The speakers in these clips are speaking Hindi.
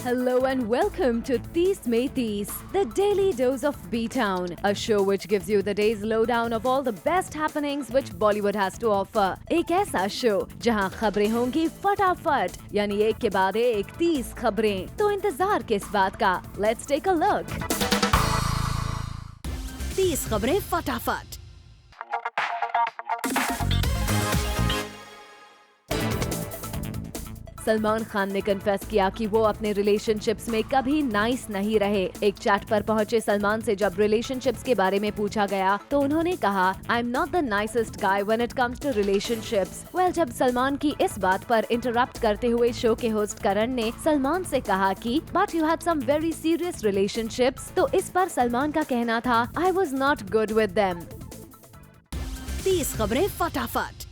Hello and welcome to Tees Mein Tees, the daily dose of B-Town, a show which gives you the day's lowdown of all the best happenings which Bollywood has to offer. एक ऐसा शो जहां खबरें होंगी फटाफट, यानी एक के बाद एक 30 खबरें। तो इंतजार किस बात का? Let's take a look. 30 खबरें फटाफट। सलमान खान ने कन्फेस किया कि वो अपने रिलेशनशिप्स में कभी नाइस नहीं रहे। एक चैट पर पहुंचे सलमान से जब रिलेशनशिप्स के बारे में पूछा गया तो उन्होंने कहा, I am not the nicest guy when it comes to relationships. Well, जब सलमान की इस बात पर इंटरप्ट करते हुए शो के होस्ट करण ने सलमान से कहा कि but you had some very serious relationships, तो इस पर सलमान का कहना था, I was not good with them. 30 खबरें फटाफट।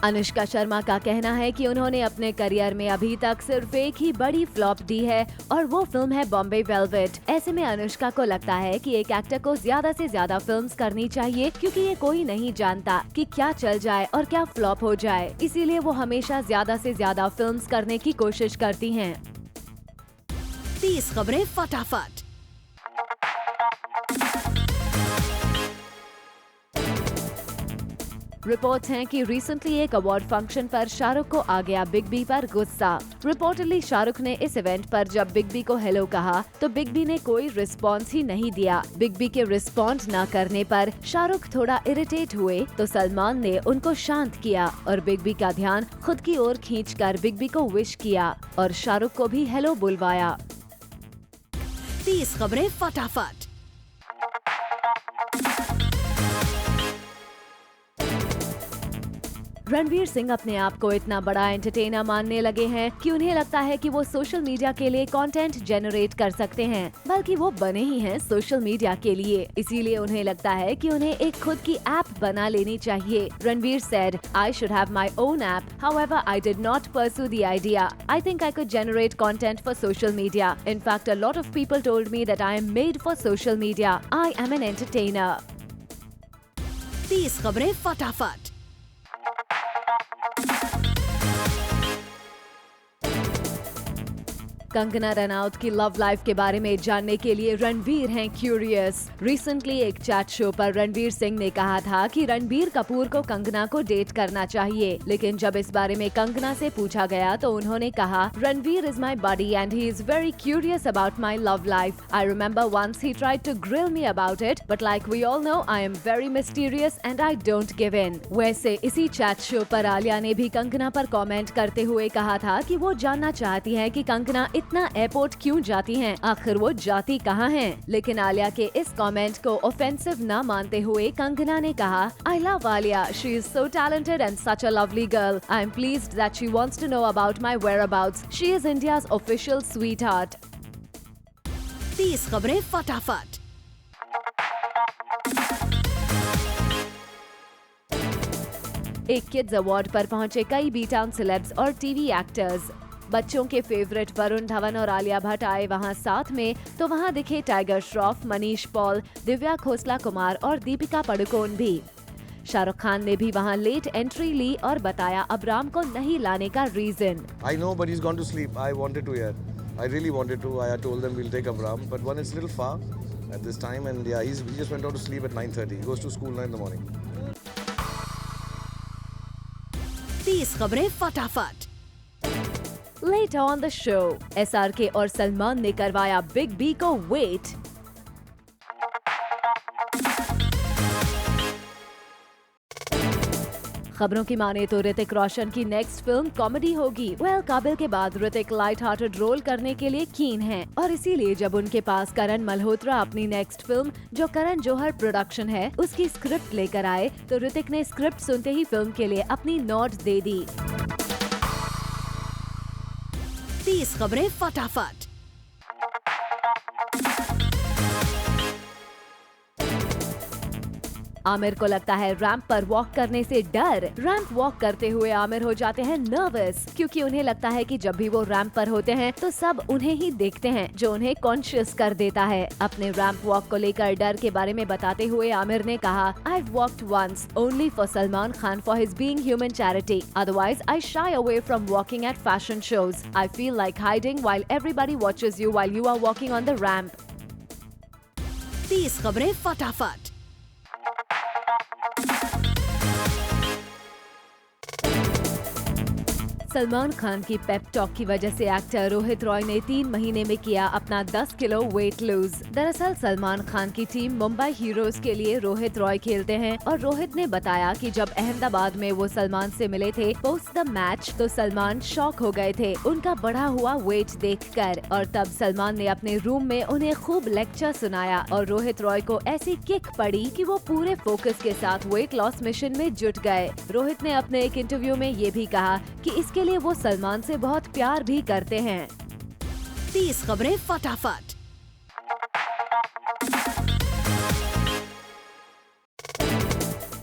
अनुष्का शर्मा का कहना है कि उन्होंने अपने करियर में अभी तक सिर्फ एक ही बड़ी फ्लॉप दी है और वो फिल्म है बॉम्बे वेलवेट। ऐसे में अनुष्का को लगता है कि एक एक्टर को ज्यादा से ज्यादा फिल्म्स करनी चाहिए, क्योंकि ये कोई नहीं जानता कि क्या चल जाए और क्या फ्लॉप हो जाए। इसीलिए वो हमेशा ज्यादा से ज्यादा फिल्म्स करने की कोशिश करती हैं। 30 खबरें फटाफट। रिपोर्ट्स हैं कि रिसेंटली एक अवार्ड फंक्शन पर शाहरुख को आ गया बिग बी पर गुस्सा। रिपोर्टली शाहरुख ने इस इवेंट पर जब बिग बी को हेलो कहा तो बिग बी ने कोई रिस्पॉन्स ही नहीं दिया। बिग बी के रिस्पॉन्ड न करने पर शाहरुख थोड़ा इरिटेट हुए तो सलमान ने उनको शांत किया और बिग बी का ध्यान खुद की ओर खींचकर बिग बी को विश किया और शाहरुख को भी हेलो बुलवाया। 30 खबरें फटाफट। रणवीर सिंह अपने आप को इतना बड़ा एंटरटेनर मानने लगे हैं कि उन्हें लगता है कि वो सोशल मीडिया के लिए कंटेंट जनरेट कर सकते हैं, बल्कि वो बने ही हैं सोशल मीडिया के लिए। इसीलिए उन्हें लगता है कि उन्हें एक खुद की ऐप बना लेनी चाहिए। Ranveer said, I should have my own app. However, I did not pursue the idea. I think I could generate content for social media. In fact, a lot of people told me that I am made for social media. I am an entertainer. 30 खबरें फटाफट। कंगना रनौत की लव लाइफ के बारे में जानने के लिए रणवीर हैं क्यूरियस। रिसेंटली एक चैट शो पर रणवीर सिंह ने कहा था कि रणबीर कपूर को कंगना को डेट करना चाहिए, लेकिन जब इस बारे में कंगना से पूछा गया तो उन्होंने कहा, Ranbir is my buddy and he is very curious about my love life. I remember once he tried to grill me about it, but like we all know I am very mysterious and I don't give in. वैसे इसी चैट शो पर आलिया ने भी कंगना पर कॉमेंट करते हुए कहा था कि वो जानना चाहती है कि कंगना इतना एयरपोर्ट क्यों जाती हैं, आखिर वो जाती कहाँ हैं। लेकिन आलिया के इस कमेंट को ऑफेंसिव न मानते हुए कंगना ने कहा, I love Alia, she is so talented and such a lovely girl. I am pleased that she wants to know about my whereabouts. She is India's official sweetheart. 30 खबरें फटाफट। एक किड्स अवार्ड पर पहुंचे कई बी-टाउन सेलेब्स और टीवी एक्टर्स। बच्चों के फेवरेट वरुण धवन और आलिया भट्ट आए वहां साथ में, तो वहां दिखे टाइगर श्रॉफ, मनीष पॉल, दिव्या खोसला कुमार और दीपिका पादुकोण भी। शाहरुख खान ने भी वहां लेट एंट्री ली और बताया अब्राम को नहीं लाने का reason. I know, but he's gone to sleep. I wanted to, yeah. I really wanted to. I had told them we'll take Abram, but one is a little far at this time, and yeah, he just went out to sleep at 9:30. He goes to school 9 in the morning. 30 खबरें फटाफट। Later on the show, SRK और सलमान ने करवाया बिग बी को वेट। खबरों की माने तो ऋतिक रोशन की नेक्स्ट फिल्म कॉमेडी होगी। काबिल के बाद ऋतिक लाइट हार्टेड रोल करने के लिए कीन हैं और इसीलिए जब उनके पास करण मल्होत्रा अपनी नेक्स्ट फिल्म जो करण जौहर प्रोडक्शन है उसकी स्क्रिप्ट लेकर आए तो ऋतिक ने स्क्रिप्ट सुनते ही फिल्म के लिए अपनी नोट दे दी। 30 खबरें फटाफट। आमिर को लगता है रैंप पर वॉक करने से डर। रैंप वॉक करते हुए आमिर हो जाते हैं नर्वस, क्योंकि उन्हें लगता है कि जब भी वो रैंप पर होते हैं तो सब उन्हें ही देखते हैं, जो उन्हें कॉन्शियस कर देता है। अपने रैंप वॉक को लेकर डर के बारे में बताते हुए आमिर ने कहा, I've walked once only for Salman Khan for his Being Human charity. Otherwise, I shy away from walking at fashion shows. I feel like hiding while everybody watches you while you are walking on the ramp. 30 खबरें फटाफट। सलमान खान की पेप टॉक की वजह से एक्टर रोहित रॉय ने 3 महीने में किया अपना 10 किलो वेट लूज। दरअसल सलमान खान की टीम मुंबई हीरोज के लिए रोहित रॉय खेलते हैं और रोहित ने बताया कि जब अहमदाबाद में वो सलमान से मिले थे पोस्ट द मैच तो सलमान शॉक हो गए थे उनका बढ़ा हुआ वेट देखकर, और तब सलमान ने अपने रूम में उन्हें खूब लेक्चर सुनाया और रोहित रॉय को ऐसी किक पड़ी कि वो पूरे फोकस के साथ वेट लॉस मिशन में जुट गए। रोहित ने अपने एक इंटरव्यू में ये भी कहा कि इसके लिए वो सलमान से बहुत प्यार भी करते हैं। 30 खबरें फटाफट।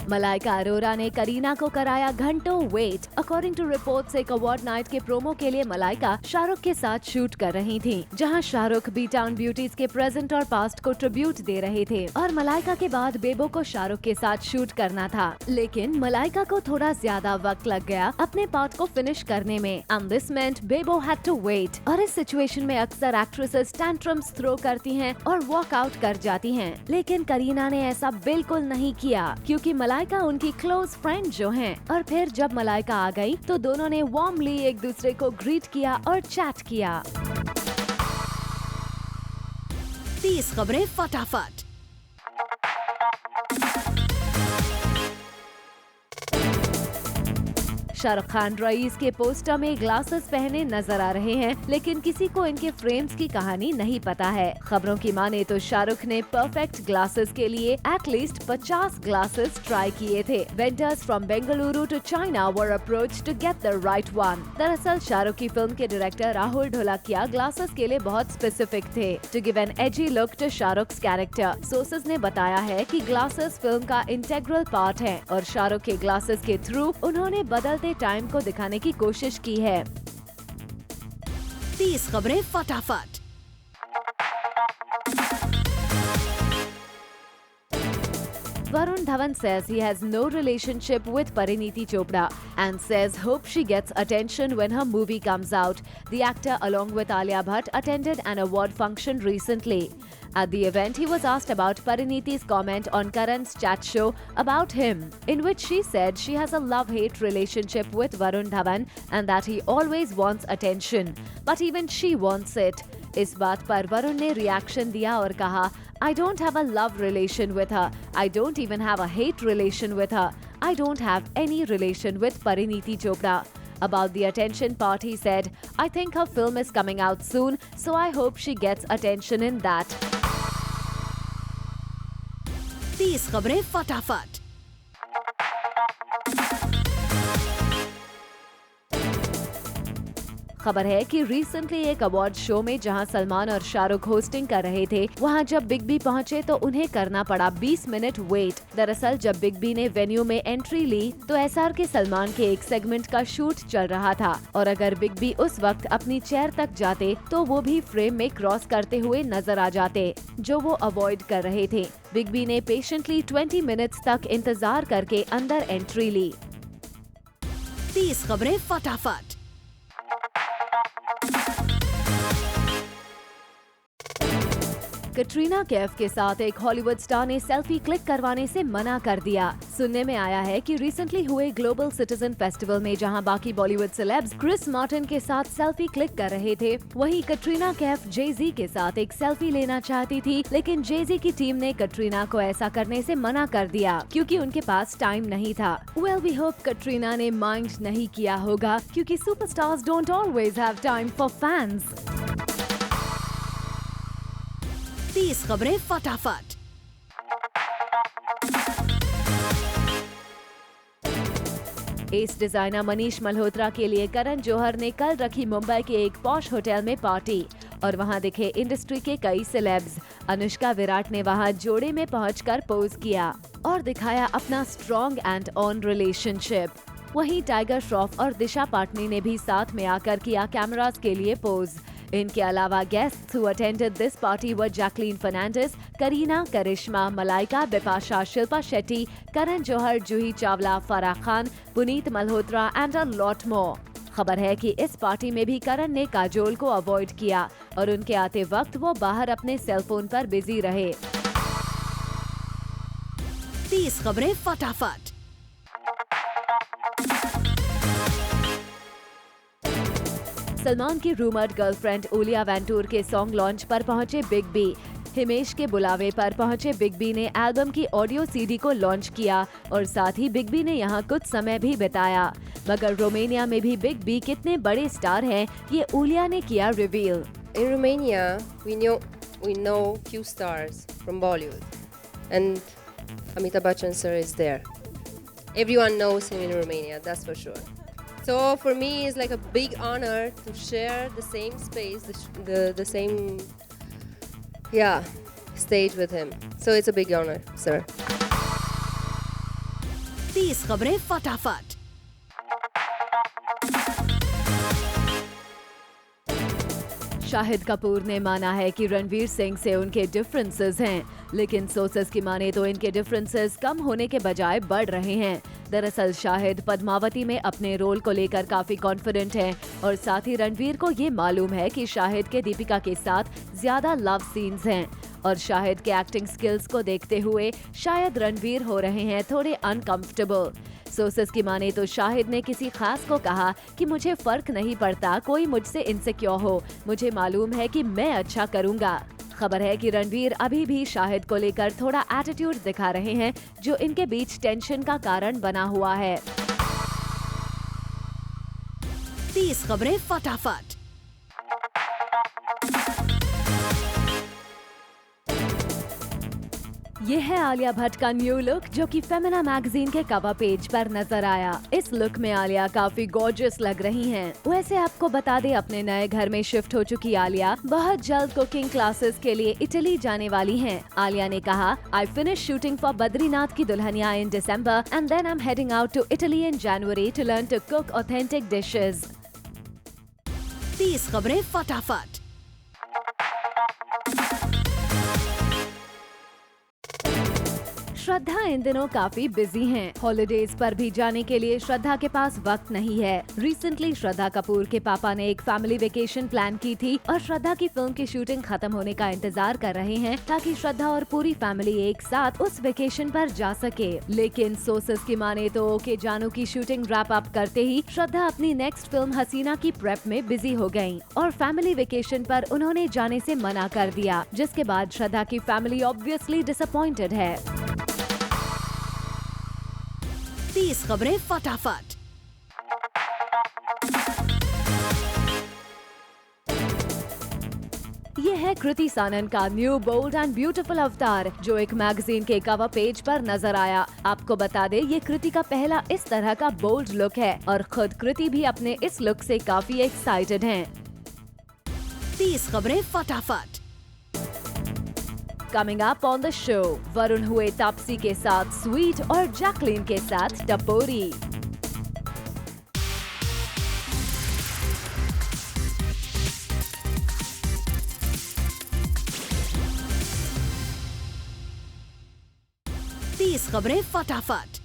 मलाइका अरोरा ने करीना को कराया घंटों वेट। अकॉर्डिंग टू रिपोर्ट्स, एक अवार्ड नाइट के प्रोमो के लिए मलाइका शाहरुख के साथ शूट कर रही थी, जहां शाहरुख बी टाउन ब्यूटीज के प्रेजेंट और पास्ट को ट्रिब्यूट दे रहे थे और मलाइका के बाद बेबो को शाहरुख के साथ शूट करना था, लेकिन मलाइका को थोड़ा ज्यादा वक्त लग गया अपने पार्ट को फिनिश करने में। And this meant Bebo had to wait. और इस सिचुएशन में अक्सर एक्ट्रेसेस टैंट्रम्स थ्रो करती हैं और वॉक आउट कर जाती हैं, लेकिन करीना ने ऐसा बिल्कुल नहीं किया, क्योंकि मलाइका उनकी क्लोज फ्रेंड जो हैं। और फिर जब मलाइका आ गई तो दोनों ने वार्मली एक दूसरे को ग्रीट किया और चैट किया। 30 खबरें फटाफट। शाहरुख खान रईस के पोस्टर में ग्लासेस पहने नजर आ रहे हैं, लेकिन किसी को इनके फ्रेम्स की कहानी नहीं पता है। खबरों की माने तो शाहरुख ने परफेक्ट ग्लासेस के लिए एटलीस्ट 50 ग्लासेस ट्राई किए थे। Vendors from Bengaluru to China were approach to get the right one. दरअसल शाहरुख की फिल्म के डायरेक्टर राहुल ढोलकिया ग्लासेस के लिए बहुत स्पेसिफिक थे to give an edgy look to Shahrukh character. Sources ने बताया है कि ग्लासेस फिल्म का इंटेग्रल पार्ट है और शाहरुख के ग्लासेस के थ्रू उन्होंने बदलते टाइम को दिखाने की कोशिश की है। 30 खबरें फटाफट। Varun Dhawan says he has no relationship with Parineeti Chopra and says hope she gets attention when her movie comes out. The actor, along with Alia Bhatt, attended an award function recently. At the event, he was asked about Parineeti's comment on Karan's chat show about him, in which she said she has a love-hate relationship with Varun Dhawan and that he always wants attention, but even she wants it. इस बात पर वरुण ने रिएक्शन दिया और कहा, I don't have a love relation with her. I don't even have a hate relation with her. I don't have any relation with Parineeti Chopra. About the attention part, he said, I think her film is coming out soon, so I hope she gets attention in that. 30 खबरें फटाफट। खबर है कि रिसेंटली एक अवार्ड शो में जहां सलमान और शाहरुख होस्टिंग कर रहे थे, वहां जब बिग बी पहुंचे तो उन्हें करना पड़ा 20 मिनट वेट। दरअसल जब बिग बी ने वेन्यू में एंट्री ली तो एसआर के सलमान के एक सेगमेंट का शूट चल रहा था और अगर बिग बी उस वक्त अपनी चेयर तक जाते तो वो भी फ्रेम में क्रॉस करते हुए नजर आ जाते, जो वो अवॉइड कर रहे थे। बिग बी ने पेशेंटली 20 मिनट्स तक इंतजार करके अंदर एंट्री ली। 30 खबरें फटाफट। कटरीना कैफ के साथ एक हॉलीवुड स्टार ने सेल्फी क्लिक करवाने से मना कर दिया। सुनने में आया है कि रिसेंटली हुए ग्लोबल सिटीजन फेस्टिवल में जहां बाकी बॉलीवुड सेलेब्स क्रिस मार्टिन के साथ सेल्फी क्लिक कर रहे थे, वहीं कटरीना कैफ जे-जी के साथ एक सेल्फी लेना चाहती थी, लेकिन जे-जी की टीम ने कटरीना को ऐसा करने से मना कर दिया क्योंकि उनके पास टाइम नहीं था। वेल, वी होप कटरीना ने माइंड नहीं किया होगा, क्योंकि superstars don't always have time for fans. 30 खबरें फटाफट। एस डिजाइनर मनीष मल्होत्रा के लिए करण जौहर ने कल रखी मुंबई के एक पॉश होटल में पार्टी और वहां दिखे इंडस्ट्री के कई सेलेब्स। अनुष्का विराट ने वहां जोड़े में पहुंचकर पोज किया और दिखाया अपना स्ट्रॉन्ग एंड ऑन रिलेशनशिप। वहीं टाइगर श्रॉफ और दिशा पाटनी ने भी साथ में आकर किया कैमरास के लिए पोज। इनके अलावा guests who attended this party were Jacqueline Fernandez, Kareena, Karisma, Malaika, Bipasha, Shilpa Shetty, Karan Johar, Juhi Chawla, Farah Khan, Punit Malhotra and a lot more. खबर है कि इस पार्टी में भी करण ने काजोल को अवॉइड किया और उनके आते वक्त वो बाहर अपने सेलफोन पर बिजी रहे। 30 खबरें फटाफट। सलमान की रूमर्ड गर्लफ्रेंड ओलिया वेंटूर के सॉन्ग लॉन्च पर पहुंचे बिग बी। हिमेश के बुलावे पर पहुंचे बिग बी ने एल्बम की ऑडियो सीडी को लॉन्च किया और साथ ही बिग बी ने यहां कुछ समय भी बिताया। मगर रोमानिया में भी बिग बी कितने बड़े स्टार हैं, ये ओलिया ने किया reveal. In Romania, we know few stars from Bollywood, and Amitabh Bachchan sir is there. Everyone knows him in Romania, that's for sure. So for me, it's like a big honor to share the same space, the same, stage with him. So it's a big honor, sir. 30 खबरें फटाफट। शाहिद कपूर ने माना है कि रणवीर सिंह से उनके डिफरेंसेस हैं, लेकिन सोर्सेस की माने तो इनके डिफरेंसेस कम होने के बजाय बढ़ रहे हैं। दरअसल शाहिद पद्मावती में अपने रोल को लेकर काफी कॉन्फिडेंट हैं और साथ ही रणवीर को ये मालूम है कि शाहिद के दीपिका के साथ ज्यादा लव सीन्स हैं और शाहिद के एक्टिंग स्किल्स को देखते हुए शायद रणवीर हो रहे हैं थोड़े अनकंफर्टेबल। सोर्सेस की माने तो शाहिद ने किसी खास को कहा कि मुझे फर्क नहीं पड़ता कोई मुझसे इनसिक्योर हो, मुझे मालूम है कि मैं अच्छा करूंगा। खबर है कि रणवीर अभी भी शाहिद को लेकर थोड़ा एटीट्यूड दिखा रहे हैं, जो इनके बीच टेंशन का कारण बना हुआ है। 30 खबरें फटाफट। ये है आलिया भट्ट का न्यू लुक, जो कि फेमिना मैगजीन के कवर पेज पर नजर आया। इस लुक में आलिया काफी गॉर्जियस लग रही हैं। वैसे आपको बता दें, अपने नए घर में शिफ्ट हो चुकी आलिया बहुत जल्द कुकिंग क्लासेस के लिए इटली जाने वाली हैं। आलिया ने कहा, I finish shooting for Badrinath Ki Dulhania in December and then I am heading out to Italy in January to learn to cook authentic dishes. 30 खबरें फटाफट। श्रद्धा इन दिनों काफी बिजी हैं। हॉलिडेज पर भी जाने के लिए श्रद्धा के पास वक्त नहीं है। रिसेंटली श्रद्धा कपूर के पापा ने एक फैमिली वेकेशन प्लान की थी और श्रद्धा की फिल्म की शूटिंग खत्म होने का इंतजार कर रहे हैं ताकि श्रद्धा और पूरी फैमिली एक साथ उस वेकेशन पर जा सके। लेकिन सोर्सेस की माने तो ओके जानू की शूटिंग रैप अप करते ही श्रद्धा अपनी नेक्स्ट फिल्म हसीना की प्रेप में बिजी हो गयी और फैमिली वेकेशन पर उन्होंने जाने से मना कर दिया, जिसके बाद श्रद्धा की फैमिली ऑब्वियसली डिसअपॉइंटेड है। 30 खबरें फटाफट। ये है कृति सानन का न्यू बोल्ड एंड ब्यूटीफुल अवतार, जो एक मैगजीन के कवर पेज पर नजर आया। आपको बता दे, ये कृति का पहला इस तरह का बोल्ड लुक है और खुद कृति भी अपने इस लुक से काफी एक्साइटेड हैं। 30 खबरें फटाफट। Coming up on the show, Varun हुए तापसी के साथ स्वीट और जैकलीन के साथ टपोरी। तीस खबरें फटाफट।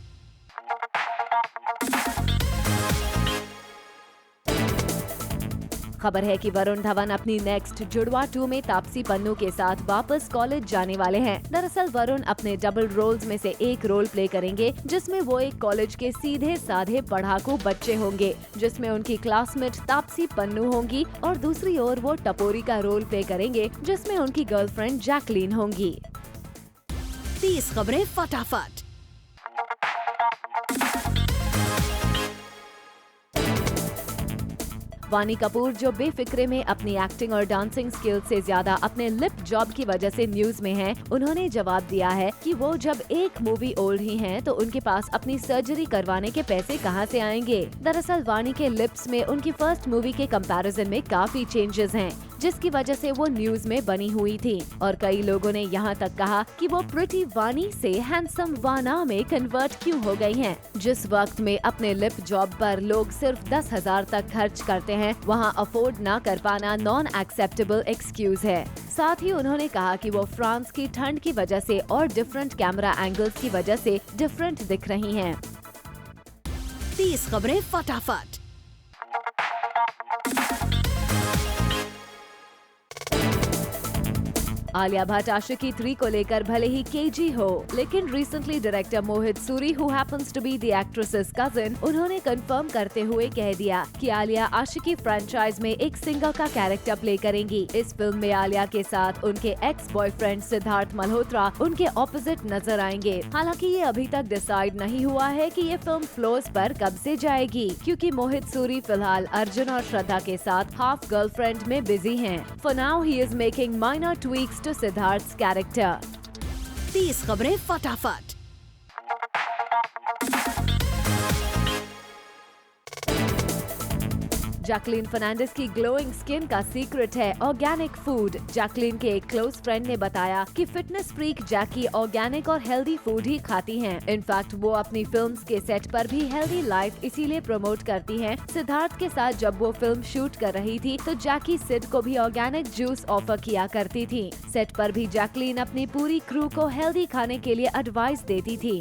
खबर है कि वरुण धवन अपनी नेक्स्ट जुड़वा 2 में तापसी पन्नू के साथ वापस कॉलेज जाने वाले हैं। दरअसल वरुण अपने डबल रोल्स में से एक रोल प्ले करेंगे, जिसमें वो एक कॉलेज के सीधे साधे पढ़ाकू बच्चे होंगे, जिसमें उनकी क्लासमेट तापसी पन्नू होंगी और दूसरी ओर वो टपोरी का रोल प्ले करेंगे, जिसमें उनकी गर्लफ्रेंड जैकलीन होंगी। 30 खबरें फटाफट। वानी कपूर, जो बेफिक्रे में अपनी एक्टिंग और डांसिंग स्किल से ज्यादा अपने लिप जॉब की वजह से न्यूज में हैं, उन्होंने जवाब दिया है कि वो जब एक मूवी ओल्ड ही हैं, तो उनके पास अपनी सर्जरी करवाने के पैसे कहां से आएंगे। दरअसल वानी के लिप्स में उनकी फर्स्ट मूवी के कंपैरिजन में काफी चेंजेस हैं। जिसकी वजह से वो न्यूज में बनी हुई थी और कई लोगों ने यहाँ तक कहा कि वो प्रिटी वानी से हैंडसम वाना में कन्वर्ट क्यों हो गई हैं। जिस वक्त में अपने लिप जॉब पर लोग सिर्फ 10,000 तक खर्च करते हैं, वहाँ अफोर्ड ना कर पाना नॉन एक्सेप्टेबल एक्सक्यूज है। साथ ही उन्होंने कहा कि वो फ्रांस की ठंड की वजह से और डिफरेंट कैमरा एंगल्स की वजह से डिफरेंट दिख रही हैं। 30 खबरें फटाफट। आलिया भट्ट आशिकी 3 को लेकर भले ही केजी हो, लेकिन recently director Mohit Suri, who happens to be the actress's cousin, उन्होंने कंफर्म करते हुए कह दिया कि आलिया आशिकी फ्रेंचाइज में एक सिंगर का कैरेक्टर प्ले करेंगी। इस फिल्म में आलिया के साथ उनके एक्स बॉयफ्रेंड सिद्धार्थ मल्होत्रा उनके ऑपोजिट नजर आएंगे। हालांकि ये अभी तक डिसाइड नहीं हुआ है कि ये फिल्म फ्लोर्स पर कब से जाएगी, क्योंकि मोहित सूरी फिलहाल अर्जुन और श्रद्धा के साथ हाफ गर्लफ्रेंड में बिजी हैं। For now he is making minor tweaks to Siddharth's character. 30 खबरें फटाफट। जैकलीन फर्नांडिस की ग्लोइंग स्किन का सीक्रेट है ऑर्गेनिक फूड। जैकलीन के एक क्लोज फ्रेंड ने बताया कि फिटनेस फ्रीक जैकी ऑर्गेनिक और हेल्दी फूड ही खाती हैं। इनफैक्ट वो अपनी फिल्म्स के सेट पर भी हेल्दी लाइफ इसीलिए प्रमोट करती हैं। सिद्धार्थ के साथ जब वो फिल्म शूट कर रही थी तो जैकी सिड को भी ऑर्गेनिक जूस ऑफर किया करती थी। सेट पर भी जैकलीन अपनी पूरी क्रू को हेल्दी खाने के लिए एडवाइस देती थी।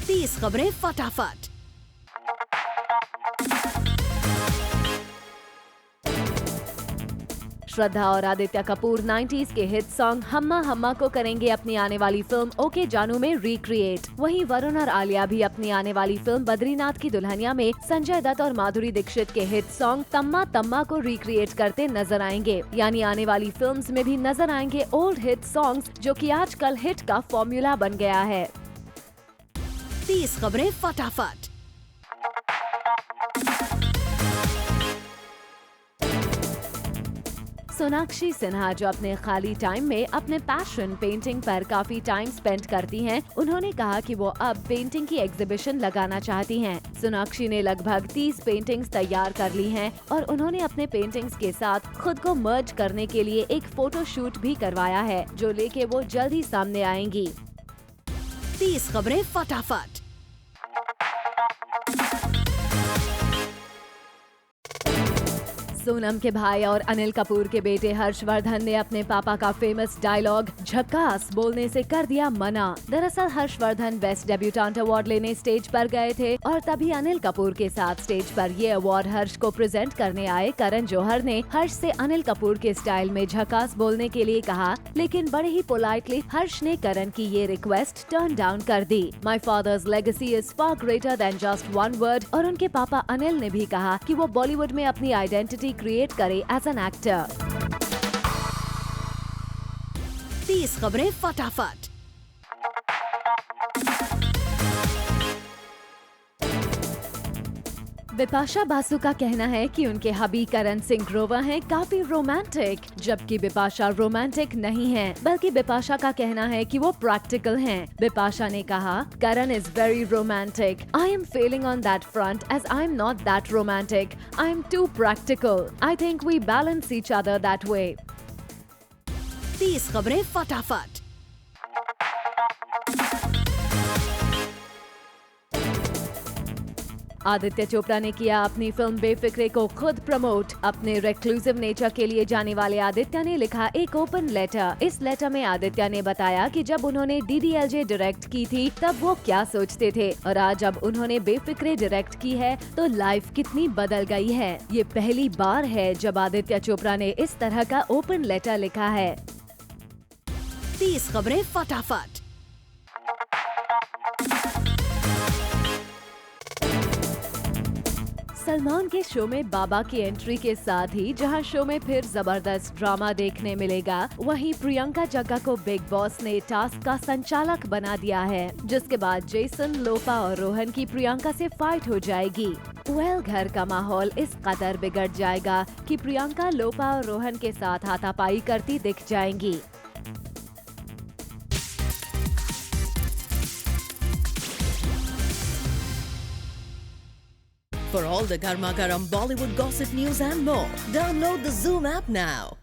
30 खबरें फटाफट। श्रद्धा और आदित्य कपूर 90s के हिट सॉन्ग हम्मा हम्मा को करेंगे अपनी आने वाली फिल्म ओके जानू में रिक्रिएट। वहीं वरुण और आलिया भी अपनी आने वाली फिल्म बद्रीनाथ की दुल्हनिया में संजय दत्त और माधुरी दीक्षित के हिट सॉन्ग तम्मा तम्मा को रिक्रिएट करते नजर आएंगे। यानी आने वाली फिल्म्स में भी नजर आएंगे ओल्ड हिट सॉन्ग्स, जो कि आजकल हिट का फॉर्मूला बन गया है। 30 खबरें फटाफट। सोनाक्षी सिन्हा, जो अपने खाली टाइम में अपने पैशन पेंटिंग पर काफी टाइम स्पेंड करती हैं, उन्होंने कहा कि वो अब पेंटिंग की एग्जीबिशन लगाना चाहती हैं। सोनाक्षी ने लगभग 30 पेंटिंग्स तैयार कर ली हैं और उन्होंने अपने पेंटिंग्स के साथ खुद को मर्ज करने के लिए एक फोटो शूट भी करवाया है, जो लेके वो जल्दी सामने आएंगी। 30 खबरें फटाफट। सोनम के भाई और अनिल कपूर के बेटे हर्षवर्धन ने अपने पापा का फेमस डायलॉग झक्कास बोलने से कर दिया मना। दरअसल हर्षवर्धन बेस्ट डेब्यूटेंट अवार्ड लेने स्टेज पर गए थे और तभी अनिल कपूर के साथ स्टेज पर ये अवार्ड हर्ष को प्रेजेंट करने आए करण जौहर ने हर्ष से अनिल कपूर के स्टाइल में झक्कास बोलने के लिए कहा, लेकिन बड़े ही पोलाइटली हर्ष ने करण की ये रिक्वेस्ट टर्न डाउन कर दी। My father's legacy is far greater than just one word. और उनके पापा अनिल ने भी कहा कि वो बॉलीवुड में अपनी आइडेंटिटी क्रिएट करे एज एन एक्टर। 30 खबरें फटाफट। बिपाशा बासु का कहना है कि उनके हबी करण सिंह ग्रोवर हैं काफी रोमांटिक, जबकि बिपाशा रोमांटिक नहीं है, बल्कि बिपाशा का कहना है कि वो प्रैक्टिकल हैं। बिपाशा ने कहा, Karan is very romantic, I am failing on that front as I am not that romantic, I am too practical, I think we balance each other that way. 30 खबरें फटाफट। आदित्य चोपड़ा ने किया अपनी फिल्म बेफिक्रे को खुद प्रमोट। अपने रेक्लूसिव नेचर के लिए जाने वाले आदित्य ने लिखा एक ओपन लेटर। इस लेटर में आदित्य ने बताया कि जब उन्होंने DDLJ डायरेक्ट की थी तब वो क्या सोचते थे, और आज जब उन्होंने बेफिक्रे डायरेक्ट की है तो लाइफ कितनी बदल गई है। ये पहली बार है जब आदित्य चोपड़ा ने इस तरह का ओपन लेटर लिखा है। 30 खबरें फटाफट। सलमान के शो में बाबा की एंट्री के साथ ही जहां शो में फिर जबरदस्त ड्रामा देखने मिलेगा, वहीं प्रियंका जग्गा को बिग बॉस ने टास्क का संचालक बना दिया है, जिसके बाद जेसन, लोपा और रोहन की प्रियंका से फाइट हो जाएगी। घर का माहौल इस कदर बिगड़ जाएगा कि प्रियंका लोपा और रोहन के साथ हाथापाई करती दिख जाएंगी। For all the Garma Garam Bollywood gossip news and more, download the Zoom app now.